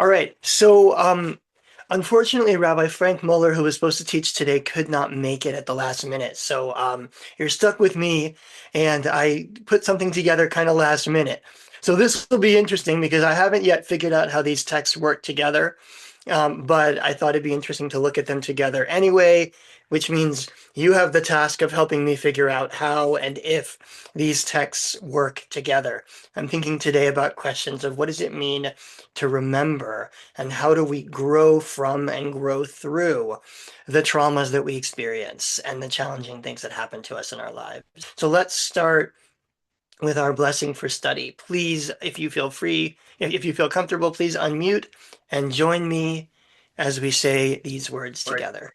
All right. So, unfortunately, Rabbi Frank Muller, who was supposed to teach today, could not make it at the last minute. So, you're stuck with me, and I put something together kind of last minute. So this will be interesting because I haven't yet figured out how these texts work together. But I thought it'd be interesting to look at them together anyway, which means you have the task of helping me figure out how and if these texts work together. I'm thinking today about questions of what does it mean to remember, and how do we grow from and grow through the traumas that we experience and the challenging things that happen to us in our lives. So let's start with our blessing for study. Please, if you feel free, if you feel comfortable, please unmute and join me as we say these words together.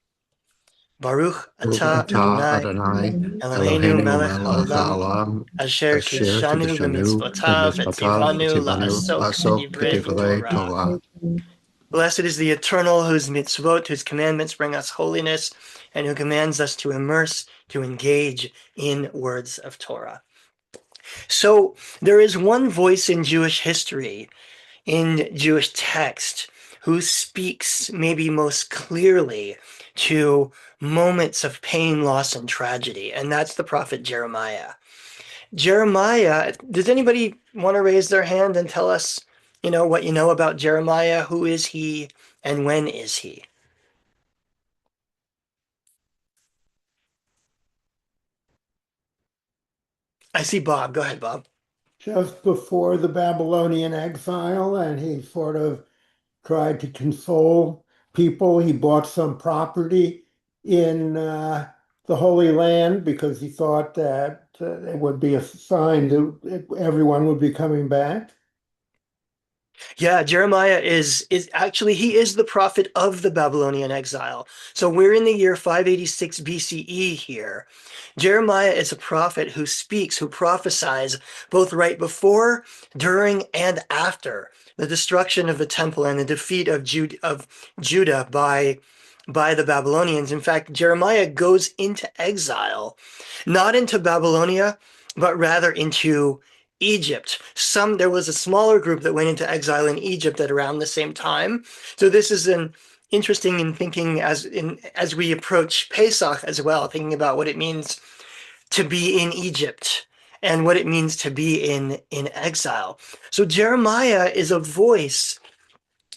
Baruch Baruch atah atah Adonai Adonai, Eloheinu Eloheinu melech melech haolam haolam, asher asher kiddushanu kiddushanu b'mitzvotav b'mitzvotav etzivanu v'tzivanu la'asok la'asok b'divrei b'divrei Torah. Torah. Blessed is the eternal whose mitzvot, whose commandments bring us holiness, and who commands us to immerse, to engage in words of Torah. So there is one voice in Jewish history, in Jewish text, who speaks maybe most clearly to moments of pain, loss, and tragedy, and that's the prophet Jeremiah. Jeremiah, does anybody want to raise their hand and tell us, what you know about Jeremiah? Who is he and when is he? I see Bob. Go ahead, Bob. Just before the Babylonian exile, and he sort of tried to console people. He bought some property in the Holy Land because he thought that it would be a sign that everyone would be coming back. Yeah, Jeremiah is actually he is the prophet of the Babylonian exile. So we're in the year 586 BCE here. Jeremiah is a prophet who speaks, who prophesies both right before, during, and after the destruction of the temple and the defeat of Judah by the Babylonians. In fact, Jeremiah goes into exile, not into Babylonia, but rather into Egypt. There was a smaller group that went into exile in Egypt at around the same time. So this is an interesting in thinking as we approach Pesach as well, thinking about what it means to be in Egypt and what it means to be in exile. So Jeremiah is a voice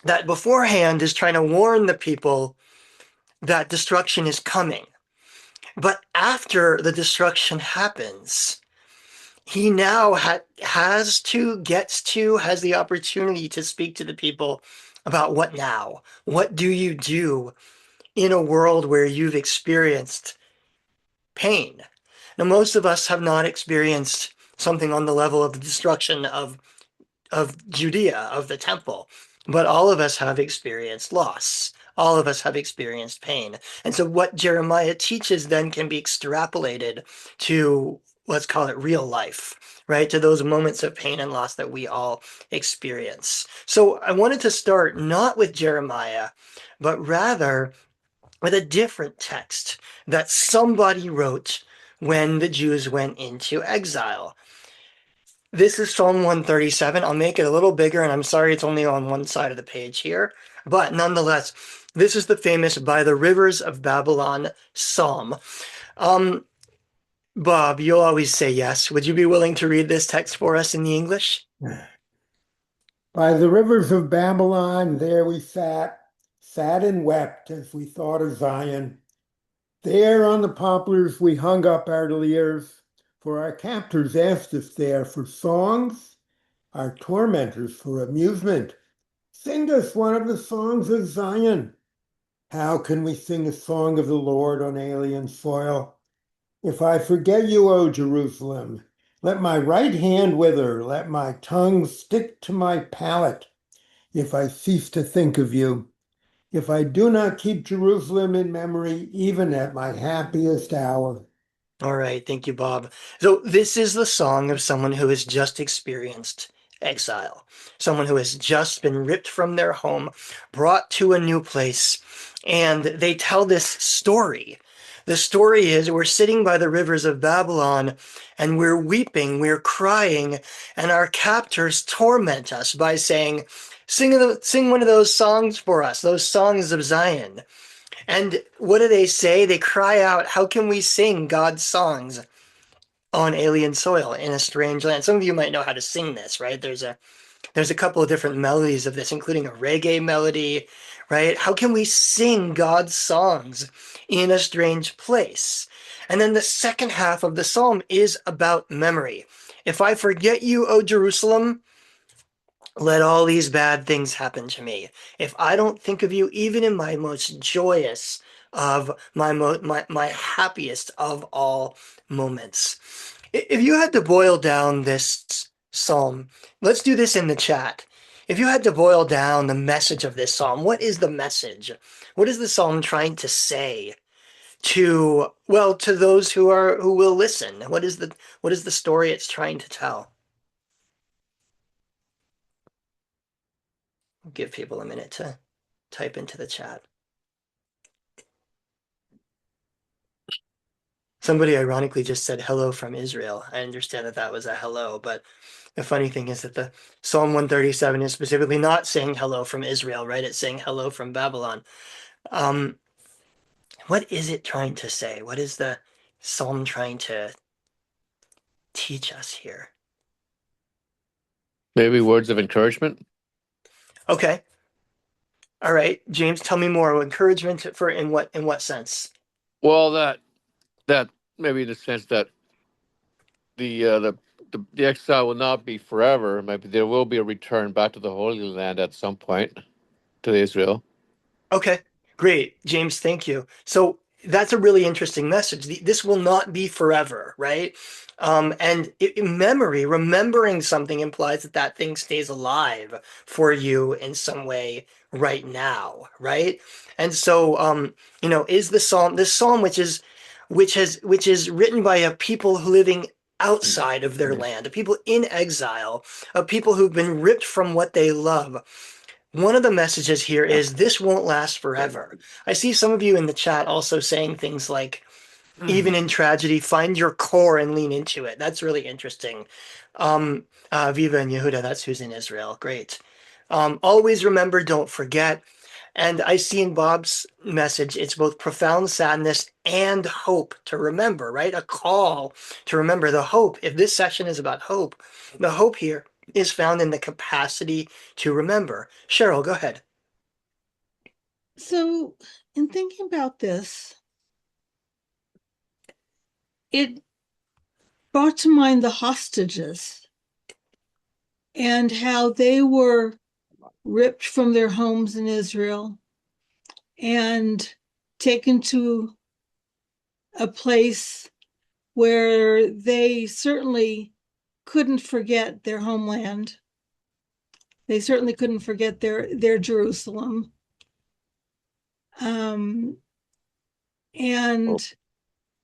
that beforehand is trying to warn the people that destruction is coming. But after the destruction happens, he now has the opportunity to speak to the people about what now? What do you do in a world where you've experienced pain? Now, most of us have not experienced something on the level of the destruction of Judea, of the temple, but all of us have experienced loss. All of us have experienced pain. And so what Jeremiah teaches then can be extrapolated to, let's call it real life, right? To those moments of pain and loss that we all experience. So I wanted to start not with Jeremiah, but rather with a different text that somebody wrote when the Jews went into exile. This is Psalm 137. I'll make it a little bigger, and I'm sorry it's only on one side of the page here. But nonetheless, this is the famous By the Rivers of Babylon Psalm. Bob, you'll always say yes. Would you be willing to read this text for us in the English? By the rivers of Babylon, there we sat and wept as we thought of Zion. There on the poplars we hung up our lyres, for our captors asked us there for songs, our tormentors for amusement. Sing us one of the songs of Zion. How can we sing a song of the Lord on alien soil? If I forget you, O Jerusalem, let my right hand wither, let my tongue stick to my palate. If I cease to think of you, if I do not keep Jerusalem in memory, even at my happiest hour. All right, thank you, Bob. So this is the song of someone who has just experienced exile, someone who has just been ripped from their home, brought to a new place, and they tell this story. The story is we're sitting by the rivers of Babylon and we're weeping, we're crying, and our captors torment us by saying, Sing one of those songs for us, those songs of Zion. And what do they say? They cry out, how can we sing God's songs on alien soil in a strange land? Some of you might know how to sing this, right? There's a couple of different melodies of this, including a reggae melody, right? How can we sing God's songs in a strange place? And then the second half of the psalm is about memory. If I forget you, O Jerusalem, let all these bad things happen to me. If I don't think of you, even in my most joyous of my happiest of all moments. If you had to boil down this psalm, let's do this in the chat. If you had to boil down the message of this psalm, what is the message? What is the psalm trying to say to, well, to those who will listen? What is the story it's trying to tell? Give people a minute to type into the chat. Somebody ironically just said hello from Israel. I understand that that was a hello, but the funny thing is that the Psalm 137 is specifically not saying hello from Israel, right? It's saying hello from Babylon. Um, what is it trying to say? What is the Psalm trying to teach us here? Maybe words of encouragement. Okay. All right, James, tell me more. Encouragement for in what sense? Well, that maybe in the sense that the exile will not be forever. Maybe there will be a return back to the Holy Land at some point to Israel. Okay, great. James, thank you. So that's a really interesting message. This will not be forever, right? And memory, remembering something implies that that thing stays alive for you in some way right now, right? And so, is the psalm this psalm, which is written by a people who living outside of their land, a people in exile, a people who've been ripped from what they love. One of the messages here is this won't last forever. I see some of you in the chat also saying things like, even in tragedy, find your core and lean into it. That's really interesting. Viva and Yehuda, that's who's in Israel. Great. Always remember, don't forget. And I see in Bob's message, it's both profound sadness and hope to remember, right? A call to remember the hope. If this session is about hope, the hope here is found in the capacity to remember. Cheryl, go ahead. So, in thinking about this, it brought to mind the hostages and how they were ripped from their homes in Israel and taken to a place where they certainly couldn't forget their homeland. They certainly couldn't forget their Jerusalem. And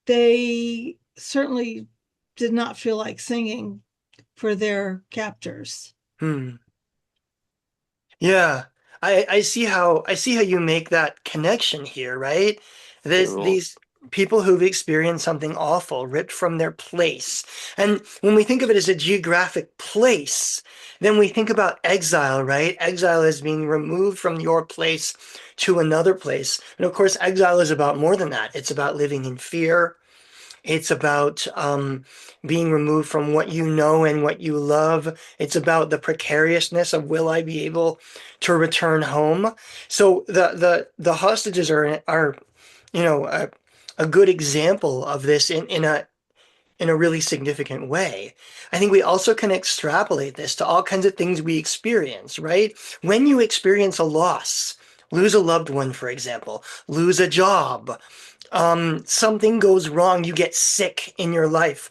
they certainly did not feel like singing for their captors. Yeah, I see how you make that connection here, right? There's these people who've experienced something awful, ripped from their place. And when we think of it as a geographic place, then we think about exile, right? Exile is being removed from your place to another place. And of course, exile is about more than that. It's about living in fear. It's about being removed from what you know and what you love. It's about the precariousness of will I be able to return home? So the hostages are a good example of this in a really significant way. I think we also can extrapolate this to all kinds of things we experience, right? When you experience a loss, lose a loved one, for example, lose a job, something goes wrong, you get sick in your life.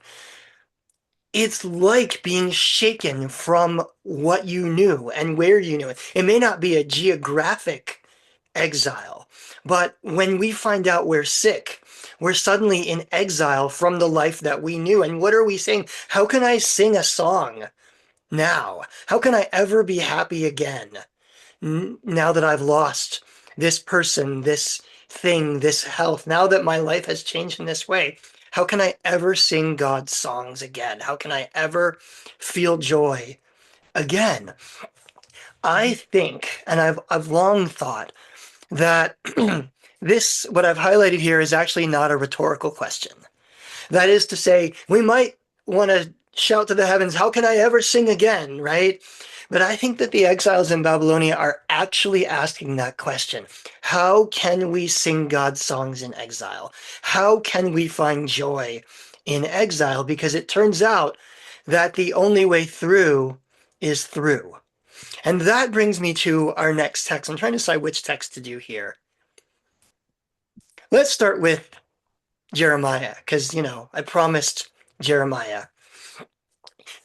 It's like being shaken from what you knew and where you knew it. It may not be a geographic exile, but when we find out we're sick, we're suddenly in exile from the life that we knew. And what are we saying? How can I sing a song now? How can I ever be happy again now that I've lost this person, this thing, this health? Now that my life has changed in this way, how can I ever sing God's songs again? How can I ever feel joy again? I think, and I've long thought that this, what I've highlighted here, is actually not a rhetorical question. That is to say, we might want to shout to the heavens, how can I ever sing again, right? But I think that the exiles in Babylonia are actually asking that question. How can we sing God's songs in exile? How can we find joy in exile? Because it turns out that the only way through is through. And that brings me to our next text. I'm trying to decide which text to do here. Let's start with Jeremiah, because, I promised Jeremiah.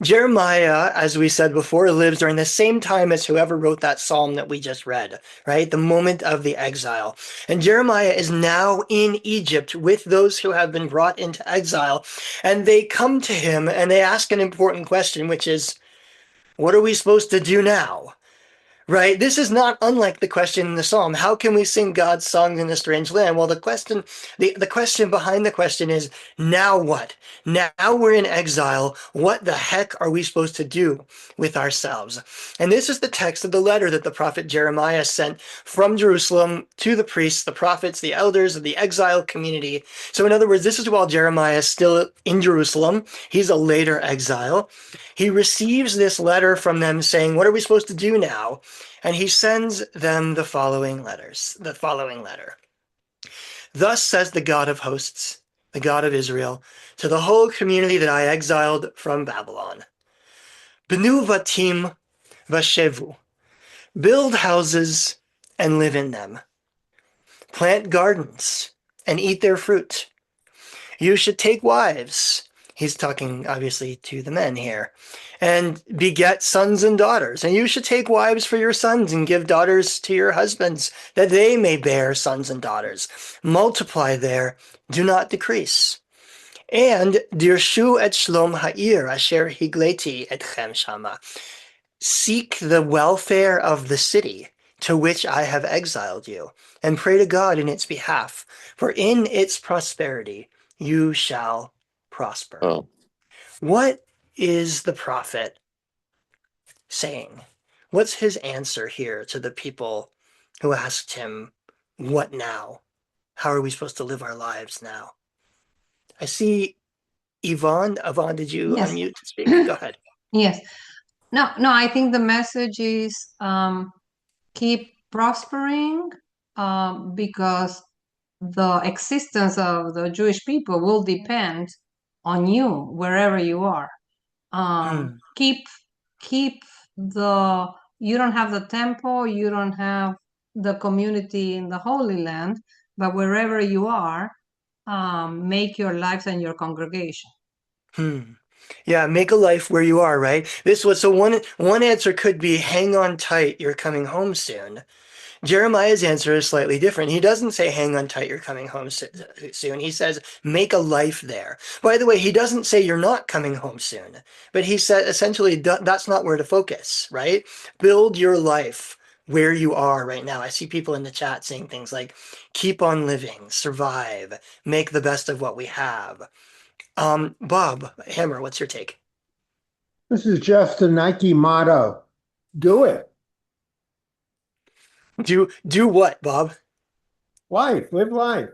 Jeremiah, as we said before, lives during the same time as whoever wrote that psalm that we just read, right? The moment of the exile. And Jeremiah is now in Egypt with those who have been brought into exile. And they come to him and they ask an important question, which is, what are we supposed to do now? Right? This is not unlike the question in the psalm. How can we sing God's songs in a strange land? Well, the question behind the question is, now what? Now we're in exile. What the heck are we supposed to do with ourselves? And this is the text of the letter that the prophet Jeremiah sent from Jerusalem to the priests, the prophets, the elders of the exile community. So in other words, this is while Jeremiah is still in Jerusalem. He's a later exile. He receives this letter from them saying, what are we supposed to do now? And he sends them the following letter. Thus says the God of hosts, the God of Israel, to the whole community that I exiled from Babylon. Benu vatim vashevu. Build houses and live in them. Plant gardens and eat their fruit. You should take wives. He's talking obviously to the men here. And beget sons and daughters. And you should take wives for your sons and give daughters to your husbands, that they may bear sons and daughters. Multiply there, do not decrease. And dirshu et shlom ha'ir asher higleti etchem shama. Seek the welfare of the city to which I have exiled you, and pray to God in its behalf, for in its prosperity you shall prosper. Oh. What is the prophet saying? What's his answer here to the people who asked him, what now? How are we supposed to live our lives now? I see Yvonne. Yvonne, did you Yes. unmute to speak? Go ahead. Yes. No, I think the message is keep prospering because the existence of the Jewish people will depend on you wherever you are. Keep you don't have the temple, you don't have the community in the Holy Land, but wherever you are, make your lives and your congregation. Yeah, make a life where you are, right? So one answer could be hang on tight, you're coming home soon. Jeremiah's answer is slightly different. He doesn't say hang on tight, you're coming home soon. He says make a life there. By the way, he doesn't say you're not coming home soon, but he said essentially that's not where to focus, right? Build your life where you are right now. I see people in the chat saying things like keep on living, survive, make the best of what we have. Bob Hammer, what's your take? This is just a Nike motto. Do it. Do what, Bob? Life, live life.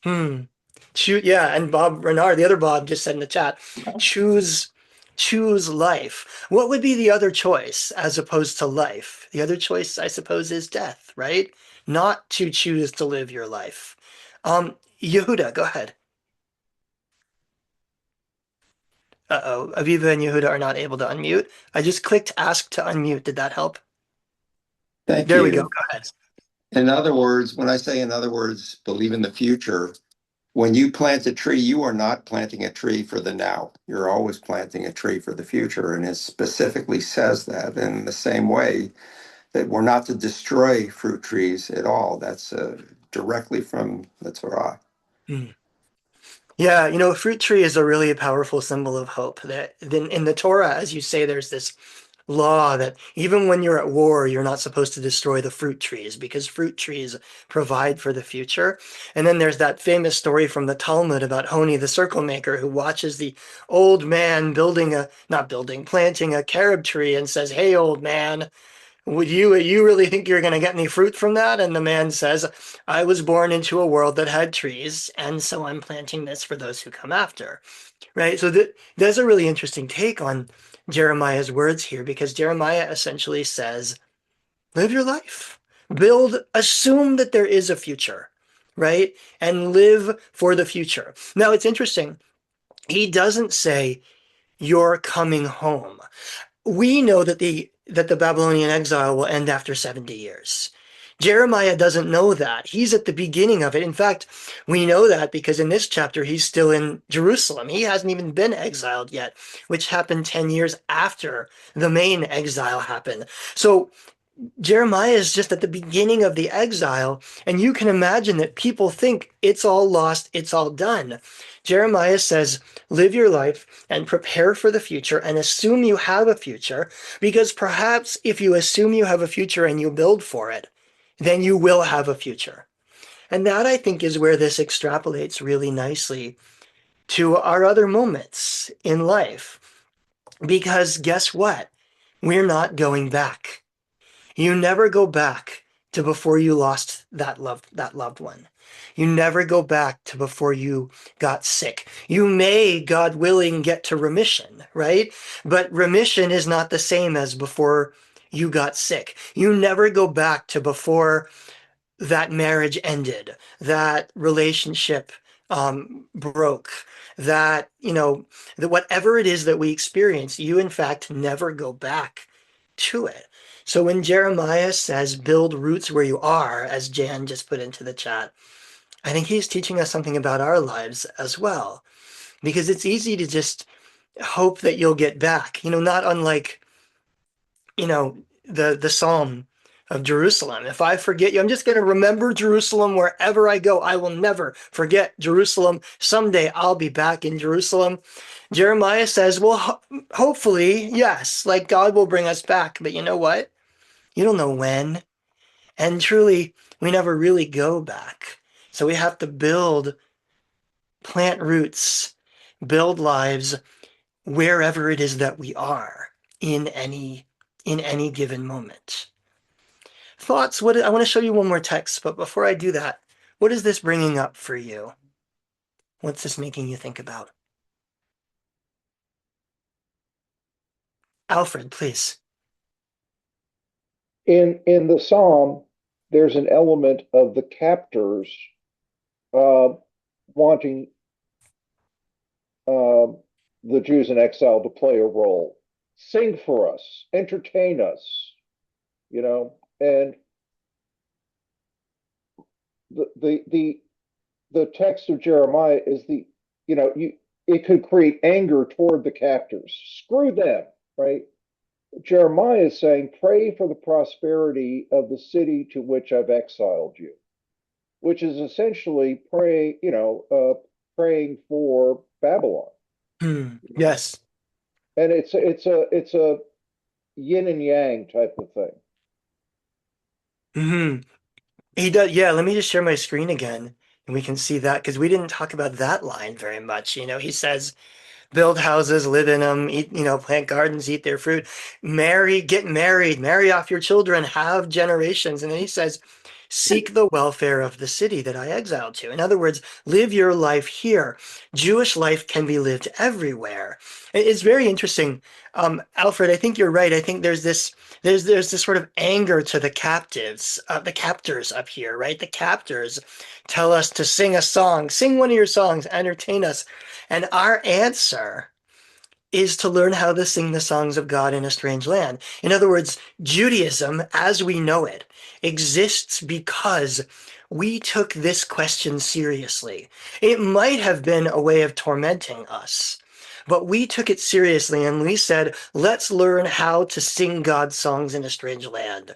Yeah, and Bob Renard, the other Bob, just said in the chat, choose life. What would be the other choice as opposed to life? The other choice, I suppose, is death, right? Not to choose to live your life. Yehuda, go ahead. Uh-oh, Aviva and Yehuda are not able to unmute. I just clicked ask to unmute. Did that help? Thank There you. we go. Go ahead. In other words, when I say in other words, believe in the future, when you plant a tree, you are not planting a tree for the now. You're always planting a tree for the future. And it specifically says that in the same way that we're not to destroy fruit trees at all. That's directly from the Torah. Yeah, a fruit tree is a really powerful symbol of hope. That in the Torah, as you say, there's this law that even when you're at war, you're not supposed to destroy the fruit trees because fruit trees provide for the future. And then there's that famous story from the Talmud about Honi, the circle maker, who watches the old man planting a carob tree and says, "Hey, old man, you really think you're going to get any fruit from that? And the man says, I was born into a world that had trees, and so I'm planting this for those who come after. Right? So that's a really interesting take on Jeremiah's words here, because Jeremiah essentially says, live your life. Assume that there is a future, right? And live for the future. Now, it's interesting. He doesn't say, you're coming home. We know that the Babylonian exile will end after 70 years. Jeremiah doesn't know that. He's at the beginning of it. In fact, we know that because in this chapter, he's still in Jerusalem. He hasn't even been exiled yet, which happened 10 years after the main exile happened. So Jeremiah is just at the beginning of the exile, and you can imagine that people think it's all lost, it's all done. Jeremiah says, live your life and prepare for the future and assume you have a future, because perhaps if you assume you have a future and you build for it, then you will have a future. And that, I think, is where this extrapolates really nicely to our other moments in life. Because guess what? We're not going back. You never go back to before you lost that loved one. You never go back to before you got sick. You may, God willing, get to remission, right? But remission is not the same as before you got sick. You never go back to before that marriage ended, that relationship broke, that, that whatever it is that we experience, you in fact never go back to it. So when Jeremiah says, build roots where you are, as Jan just put into the chat, I think he's teaching us something about our lives as well, because it's easy to just hope that you'll get back, not unlike, the Psalm of Jerusalem. If I forget you, I'm just going to remember Jerusalem wherever I go. I will never forget Jerusalem. Someday I'll be back in Jerusalem. Jeremiah says, well, hopefully, yes, like God will bring us back. But you know what? You don't know when. And truly, we never really go back. So we have to plant roots, build lives wherever it is that we are in any given moment. Thoughts? I want to show you one more text, but before I do that, what is this bringing up for you? What's this making you think about? Alfred, please. In the psalm, there's an element of the captors wanting the Jews in exile to play a role. Sing for us, entertain us, and the text of Jeremiah is it could create anger toward the captors. Screw them, right? Jeremiah is saying, pray for the prosperity of the city to which I've exiled you, which is essentially praying for Babylon. Yes. And it's a yin and yang type of thing. He does. Yeah, let me just share my screen again and we can see that, because we didn't talk about that line very much. He says, build houses, live in them, eat, plant gardens, eat their fruit, get married, marry off your children, have generations. And then he says, seek the welfare of the city that I exiled to. In other words, live your life here. Jewish life can be lived everywhere. It's very interesting. Alfred, I think you're right. I think there's this sort of anger to the captives, the captors up here, right? The captors tell us to sing a song, sing one of your songs, entertain us. And our answer is to learn how to sing the songs of God in a strange land. In other words, Judaism, as we know it, exists because we took this question seriously. It might have been a way of tormenting us, but we took it seriously and we said, let's learn how to sing God's songs in a strange land.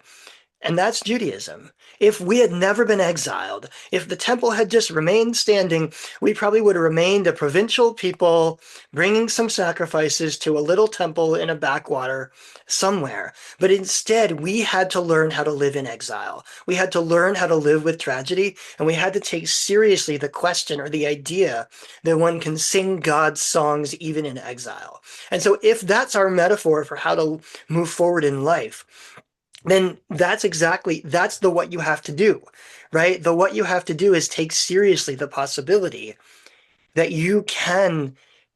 And that's Judaism. If we had never been exiled, if the temple had just remained standing, we probably would have remained a provincial people bringing some sacrifices to a little temple in a backwater somewhere. But instead, we had to learn how to live in exile. We had to learn how to live with tragedy, and we had to take seriously the question or the idea that one can sing God's songs even in exile. And so if that's our metaphor for how to move forward in life, then that's what you have to do, right? What you have to do is take seriously the possibility that you can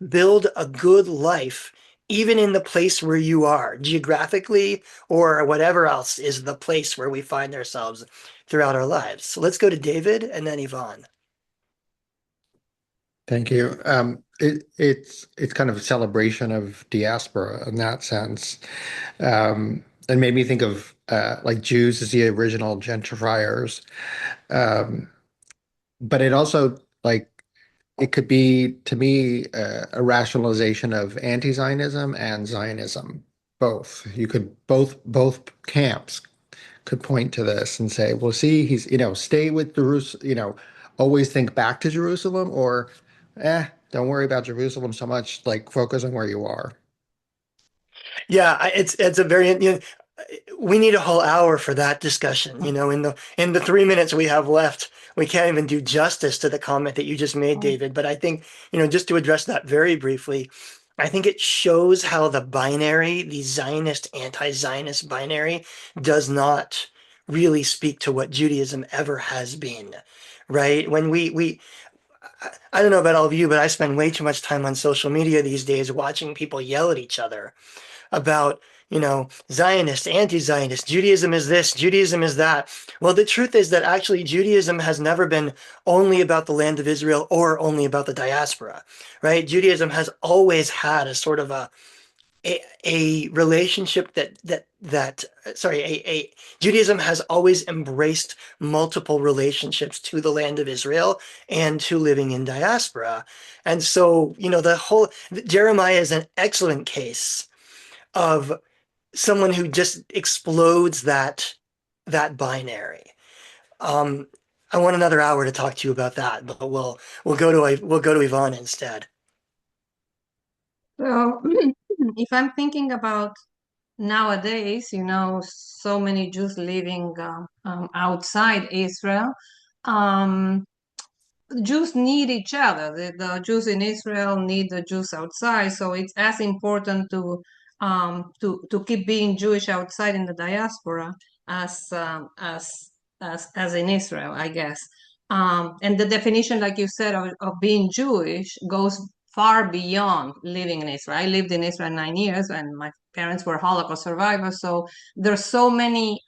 build a good life even in the place where you are geographically or whatever else is the place where we find ourselves throughout our lives. So let's go to David and then Yvonne. Thank you. It's kind of a celebration of diaspora in that sense. And made me think of like Jews as the original gentrifiers. Um, but it also like it could be to me a rationalization of anti-Zionism and Zionism. Both. You could both camps could point to this and say, well, see, he's, stay with Jerusalem, always think back to Jerusalem, or don't worry about Jerusalem so much, like focus on where you are. Yeah, it's a very, we need a whole hour for that discussion. In the 3 minutes we have left, we can't even do justice to the comment that you just made, David. But I think, just to address that very briefly, I think it shows how the Zionist, anti-Zionist binary does not really speak to what Judaism ever has been, right? When I don't know about all of you, but I spend way too much time on social media these days watching people yell at each other about, Zionist, anti-Zionist, Judaism is this, Judaism is that. Well, the truth is that actually Judaism has never been only about the land of Israel or only about the diaspora, right? Judaism has always had a sort of a relationship Judaism has always embraced multiple relationships to the land of Israel and to living in diaspora. And so, Jeremiah is an excellent case of someone who just explodes that binary. I want another hour to talk to you about that, but we'll go to Yvonne instead. So if I'm thinking about nowadays, so many Jews living outside Israel, um, Jews need each other. The Jews in Israel need the Jews outside, so it's as important to keep being Jewish outside in the diaspora as as in Israel, I guess. And the definition, like you said, of being Jewish goes far beyond living in Israel. I lived in Israel 9 years, and my parents were Holocaust survivors. So there's so many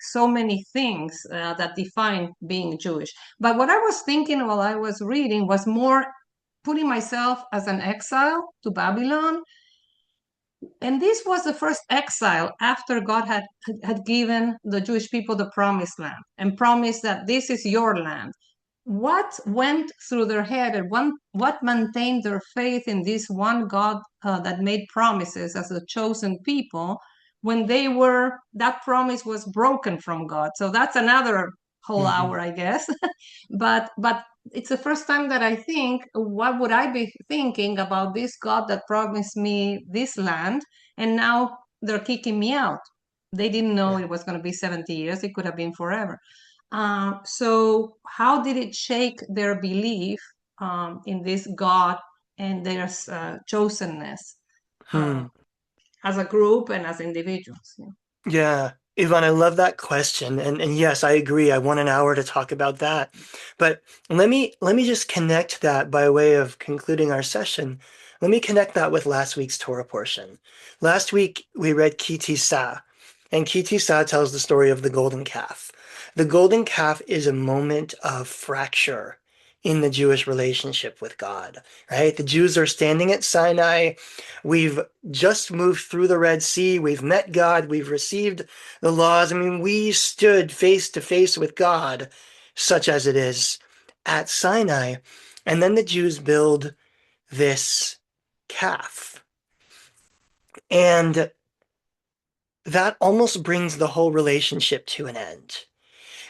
things that define being Jewish. But what I was thinking while I was reading was more putting myself as an exile to Babylon. And this was the first exile after God had given the Jewish people the promised land and promised that this is your land. What went through their head and what maintained their faith in this one God that made promises as a chosen people when that promise was broken from God? So that's another whole hour, I guess. but it's the first time that I think, what would I be thinking about this God that promised me this land, and now they're kicking me out? They didn't know it was going to be 70 years. It could have been forever. So how did it shake their belief in this God and their chosenness as a group and as individuals? Yeah, Ivan, I love that question. And yes, I agree. I want an hour to talk about that. But let me just connect that by way of concluding our session. Let me connect that with last week's Torah portion. Last week, we read Ki Tisa, and Ki Tisa tells the story of the golden calf. The golden calf is a moment of fracture in the Jewish relationship with God, right? The Jews are standing at Sinai. We've just moved through the Red Sea. We've met God. We've received the laws. I mean, we stood face to face with God, such as it is at Sinai. And then the Jews build this calf. And that almost brings the whole relationship to an end.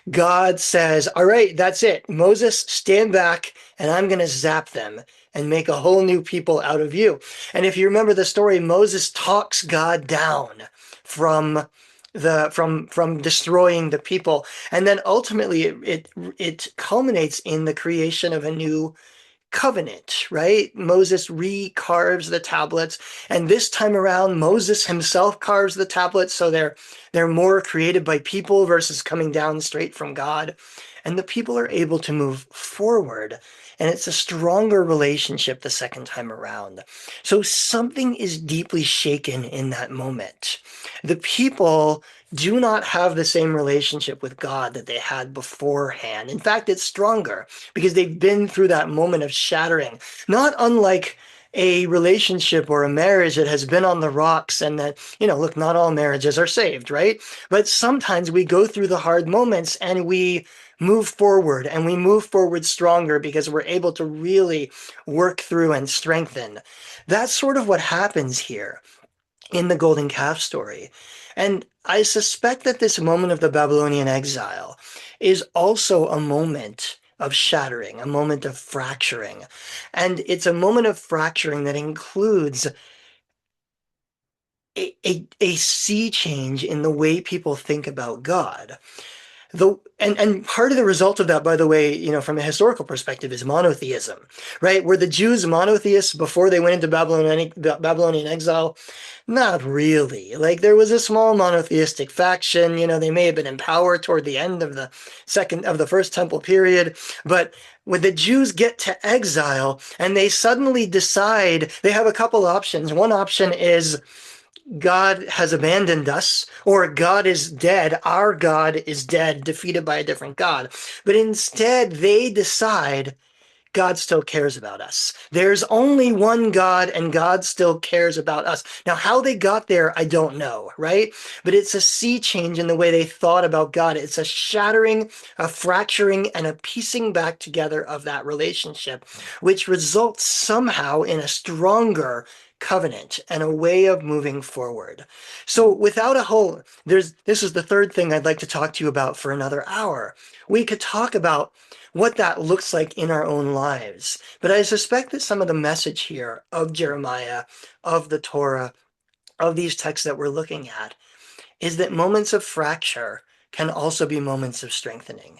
God says, all right, that's it. Moses, stand back, and I'm going to zap them and make a whole new people out of you. And if you remember the story, Moses talks God down from destroying the people. And then ultimately it culminates in the creation of a new covenant, right? Moses recarves the tablets, and this time around, Moses himself carves the tablets, so they're more created by people versus coming down straight from God. And the people are able to move forward, and it's a stronger relationship the second time around. So something is deeply shaken in that moment. The people do not have the same relationship with God that they had beforehand. In fact, it's stronger because they've been through that moment of shattering, not unlike a relationship or a marriage that has been on the rocks, and that, look, not all marriages are saved, right? But sometimes we go through the hard moments and we move forward, and we move forward stronger because we're able to really work through and strengthen. That's sort of what happens here in the golden calf story. And I suspect that this moment of the Babylonian exile is also a moment of shattering, a moment of fracturing. And it's a moment of fracturing that includes a sea change in the way people think about God. And part of the result of that, by the way, from a historical perspective, is monotheism, right? Were the Jews monotheists before they went into Babylonian exile? Not really. Like, there was a small monotheistic faction. They may have been in power toward the end of the first temple period, but when the Jews get to exile and they suddenly decide, they have a couple options. One option is God has abandoned us, or God is dead. Our God is dead, defeated by a different God. But instead, they decide God still cares about us. There's only one God, and God still cares about us. Now, how they got there, I don't know, right? But it's a sea change in the way they thought about God. It's a shattering, a fracturing, and a piecing back together of that relationship, which results somehow in a stronger covenant and a way of moving forward. So without a whole, this is the third thing I'd like to talk to you about for another hour. We could talk about what that looks like in our own lives. But I suspect that some of the message here of Jeremiah, of the Torah, of these texts that we're looking at, is that moments of fracture can also be moments of strengthening.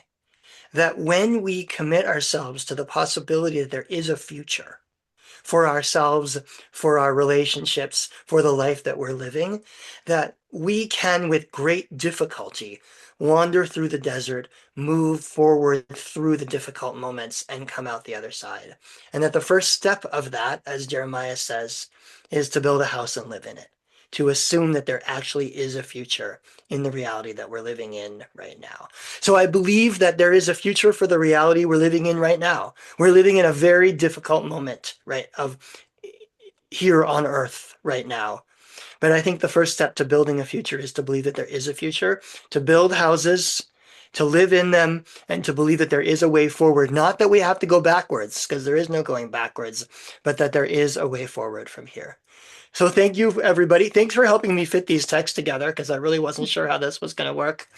That when we commit ourselves to the possibility that there is a future for ourselves, for our relationships, for the life that we're living, that we can, with great difficulty, wander through the desert, move forward through the difficult moments, and come out the other side. And that the first step of that, as Jeremiah says, is to build a house and live in it, to assume that there actually is a future in the reality that we're living in right now. So I believe that there is a future for the reality we're living in right now. We're living in a very difficult moment, right, of here on earth right now. But I think the first step to building a future is to believe that there is a future, to build houses, to live in them, and to believe that there is a way forward. Not that we have to go backwards, because there is no going backwards, but that there is a way forward from here. So thank you, everybody. Thanks for helping me fit these texts together, because I really wasn't sure how this was going to work.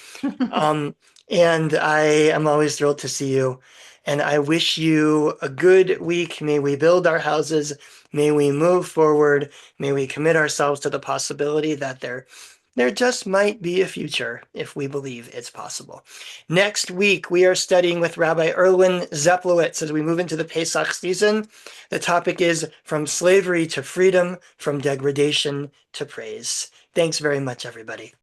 And I am always thrilled to see you. And I wish you a good week. May we build our houses. May we move forward. May we commit ourselves to the possibility that there just might be a future if we believe it's possible. Next week, we are studying with Rabbi Erwin Zeplowitz as we move into the Pesach season. The topic is From Slavery to Freedom, From Degradation to Praise. Thanks very much, everybody.